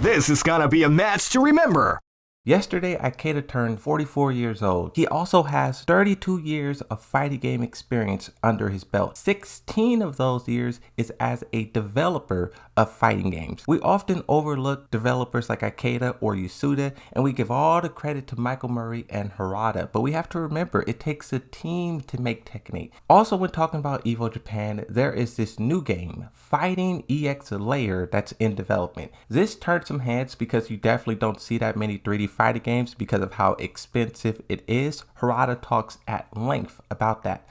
This is gonna be a match to remember. Yesterday, Akira turned 44 years old. He also has 32 years of fighting game experience under his belt. 16 of those years is as a developer of fighting games. We often overlook developers like Akira or Yasuda, and we give all the credit to Michael Murray and Harada, but we have to remember it takes a team to make Tekken 8. Also, when talking about Evo Japan, there is this new game, Fighting EX Layer, that's in development. This turned some heads because you definitely don't see that many 3D fighting games because of how expensive it is. Harada talks at length about that.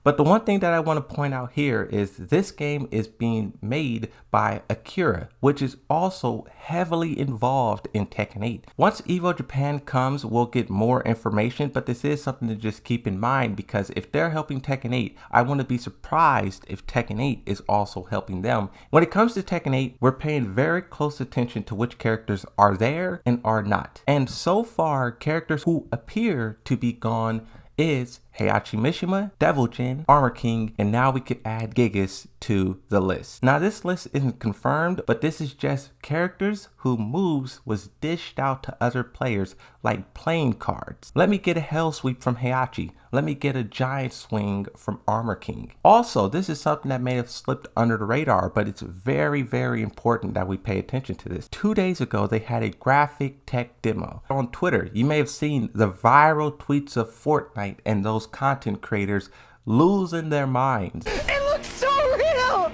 But the one thing that I want to point out here is this game is being made by Akira, which is also heavily involved in Tekken 8. Once Evo Japan comes, we'll get more information, but this is something to just keep in mind because if they're helping Tekken 8, I wouldn't be surprised if Tekken 8 is also helping them. When it comes to Tekken 8, we're paying very close attention to which characters are there and are not. And so far, characters who appear to be gone is Heihachi Mishima, Devil Jin, Armor King, and now we could add Gigas to the list. Now this list isn't confirmed, but this is just characters whose moves was dished out to other players like playing cards. Let me get a Hell Sweep from Heihachi. Let me get a Giant Swing from Armor King. Also, this is something that may have slipped under the radar, but it's very, very important that we pay attention to this. 2 days ago, they had a graphic tech demo. On Twitter, you may have seen the viral tweets of Fortnite and those content creators losing their minds. It looks so real!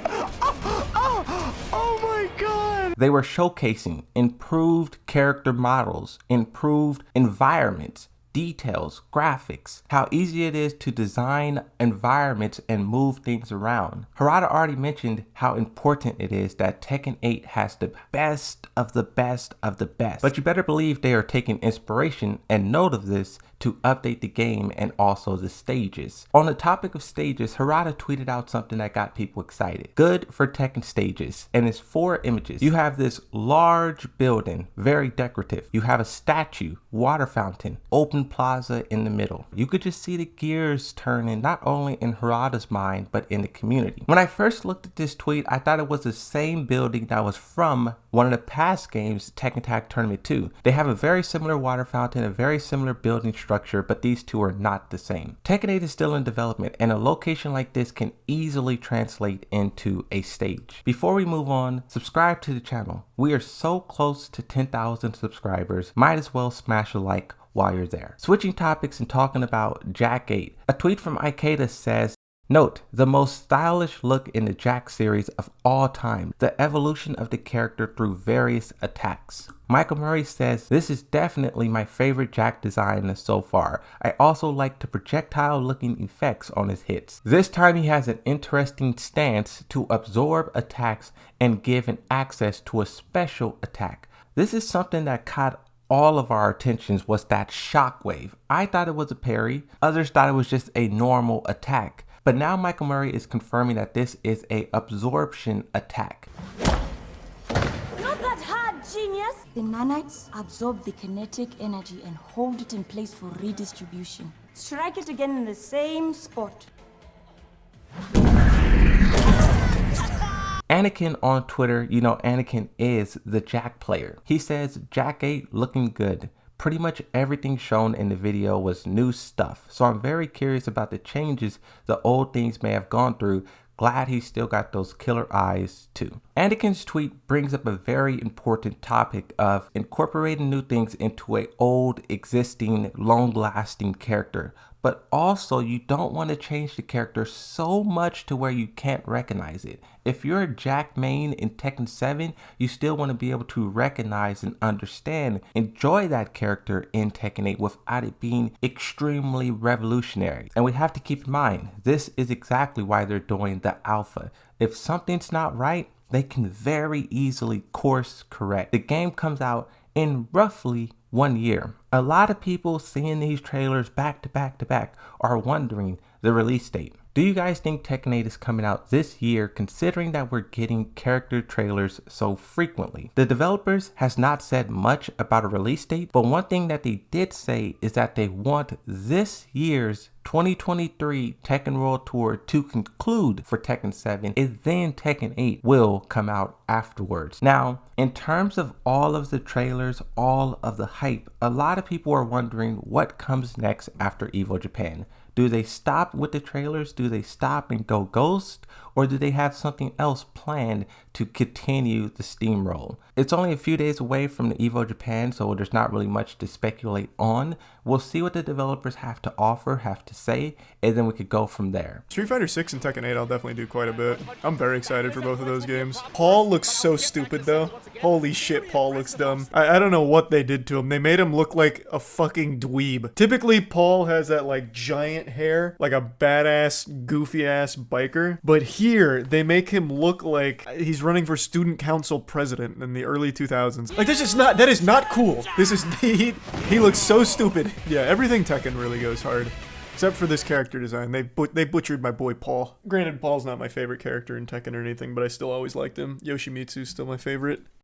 Oh my god! They were showcasing improved character models, improved environments, details, graphics, how easy it is to design environments and move things around. Harada already mentioned how important it is that Tekken 8 has the best of the best of the best. But you better believe they are taking inspiration and note of this to update the game and also the stages. On the topic of stages, Harada tweeted out something that got people excited. Good for Tekken stages, and it's 4 images. You have this large building, very decorative. You have a statue, water fountain, open plaza in the middle. You could just see the gears turning not only in Harada's mind, but in the community. When I first looked at this tweet, I thought it was the same building that was from one of the past games, Tekken Tag Tournament 2. They have a very similar water fountain, a very similar building structure, but these two are not the same. Tekken 8 is still in development, and a location like this can easily translate into a stage. Before we move on, subscribe to the channel. We are so close to 10,000 subscribers, might as well smash a like while you're there. Switching topics and talking about Jak 8, a tweet from Akira says, note, the most stylish look in the Jak series of all time, the evolution of the character through various attacks. Michael Murray says, this is definitely my favorite Jak design so far. I also like the projectile looking effects on his hits. This time he has an interesting stance to absorb attacks and give an access to a special attack. This is something that caught all of our attentions was that shockwave. I thought it was a parry, others thought it was just a normal attack. But now Michael Murray is confirming that this is a absorption attack. Not that hard, genius! The nanites absorb the kinetic energy and hold it in place for redistribution. Strike it again in the same spot. Anakin on Twitter, you know Anakin is the Jak player. He says Jak 8 looking good. Pretty much everything shown in the video was new stuff. So I'm very curious about the changes the old things may have gone through. Glad he still got those killer eyes too. Anakin's tweet brings up a very important topic of incorporating new things into an old, existing, long-lasting character. But also you don't want to change the character so much to where you can't recognize it. If you're a Jak main in Tekken 7, you still want to be able to recognize and understand, enjoy that character in Tekken 8 without it being extremely revolutionary. And we have to keep in mind, this is exactly why they're doing the alpha. If something's not right, they can very easily course correct. The game comes out in roughly 1 year. A lot of people seeing these trailers back to back to back are wondering the release date. Do you guys think Tekken 8 is coming out this year, considering that we're getting character trailers so frequently? The developers has not said much about a release date, but one thing that they did say is that they want this year's 2023 Tekken World Tour to conclude for Tekken 7, and then Tekken 8 will come out afterwards. Now, in terms of all of the trailers, all of the hype, a lot of people are wondering what comes next after EVO Japan. Do they stop with the trailers? Do they stop and go ghost? Or do they have something else planned to continue the steamroll? It's only a few days away from the EVO Japan, so there's not really much to speculate on. We'll see what the developers have to offer, have to say, and then we could go from there. Street Fighter 6 and Tekken 8 I'll definitely do quite a bit. I'm very excited for both of those games. Paul looks so stupid though. Holy shit, Paul looks dumb. I don't know what they did to him. They made him look like a fucking dweeb. Typically, Paul has that like giant hair, like a badass, goofy ass biker. But here, they make him look like he's running for student council president in the early 2000s. Like, that is not cool. This is, he looks so stupid. Yeah, everything Tekken really goes hard. Except for this character design. They butchered my boy Paul. Granted, Paul's not my favorite character in Tekken or anything, but I still always liked him. Yoshimitsu's still my favorite.